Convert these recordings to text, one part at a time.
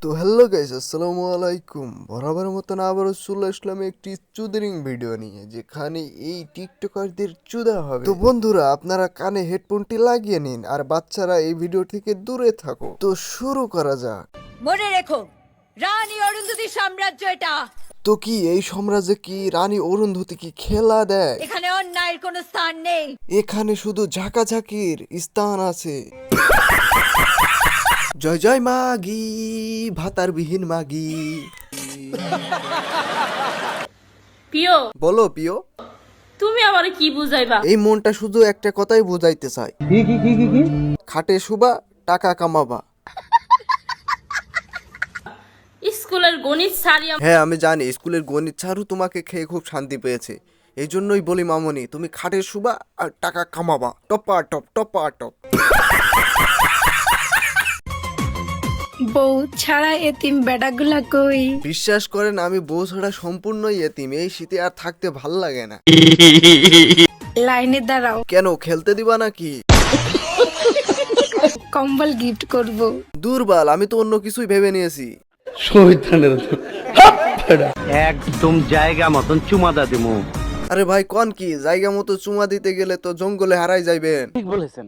তো hello guys, আসসালামু আলাইকুম। বরাবর মতন আবারও চলে আসলাম একটি চুদিরিং ভিডিও নিয়ে, যেখানে এই টিকটকারদের চুদা হবে। তো বন্ধুরা, আপনারা কানে হেডফোনটি লাগিয়ে নিন আর বাচ্চারা এই ভিডিও থেকে দূরে থাকো। তো শুরু করা যাক। মনে রেখো, রানী অরুন্ধতী সাম্রাজ্য এটা। তো কি এই সাম্রাজ্যে কি রানী অরুন্ধতী কি খেলা দেয়? এখানে অন্যায়ের কোনো স্থান নেই। এখানে শুধু ঝাঁকাঝাঁকির স্থান আছে। জয় জয় মাগি, ভাতারবিহীন মাগি। প্রিয়, বলো পিও। তুমি আমারে কি বুঝাইবা? এই মনটা শুধু একটা কথাই বোঝাইতে চায়, খাটে শুবা টাকা কামাবা। স্কুলের গণিত স্যারই হ্যাঁ আমি জানি, স্কুলের গণিত ছাড়ু তোমাকে খেয়ে খুব শান্তি পেয়েছে। এই জন্যই বলি মামনি, তুমি খাটে শুবা আর টাকা কামাবা। টপা টপ টপা টপ। বউ ছাড়া এতিম বেটাগুলা কই? বিশ্বাস করেন, আমি বউ ছাড়া সম্পূর্ণই এতিম। এই শীতে আর থাকতে ভাল লাগে না। লাইনে দাঁড়াও, কেন, খেলতে দিবা নাকি? কম্বল গিফট করব। দুর্বল, আমি তো অন্য কিছুই ভেবে নিয়েছি। একদম জায়গা মতন চুমাদা দিমু। আরে ভাই কোন কি, জায়গা মতো চুমা দিতে গেলে তো জঙ্গলে হারাই যাইবেন। ঠিক বলেছেন,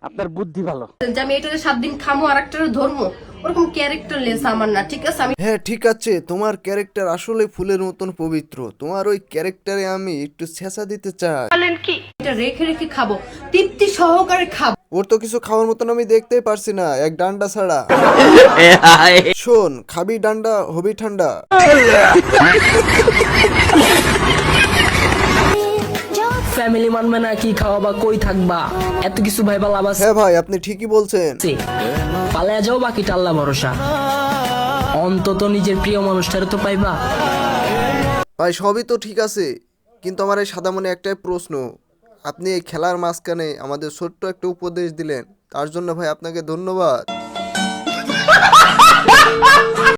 আপনার বুদ্ধি ভালো। যে আমি এটারে 7 দিন খামো আর একটারে ধর্মো, ওরকম ক্যারেক্টার লেস আমার না, ঠিক আছে? আমি হ্যাঁ ঠিক আছে, তোমার ক্যারেক্টার আসলে ফুলের মতন পবিত্র। তোমার ওই ক্যারেক্টারে আমি একটু ছেঁচা দিতে চাই। এটা রেখে রেখে খাবো, তৃপ্তি সহকারে খাবো। ওর তো কিছু খাওয়ার মতন আমি দেখতেই পারছি না, এক ডান্ডা ছাড়া। শোন, খাবি ডান্ডা হবি ঠান্ডা। ফ্যামিলি মানবে না, কি খাওয়াবা, কই থাকবা, এত কিছু ভাইবা লাভ আছে? হ্যাঁ ভাই, আপনি ঠিকই বলছেন। পালায়া যাও, বাকিটা আল্লাহ ভরসা। অন্তত নিজের প্রিয় মানুষটারে তো পাইবা। ভাই সবই তো ঠিক আছে, কিন্তু আমার এই সাদা মনে একটাই প্রশ্ন। আপনি এই খেলার মাঝখানে আমাদের ছোট্ট একটা উপদেশ দিলেন, তার জন্য ভাই আপনাকে ধন্যবাদ।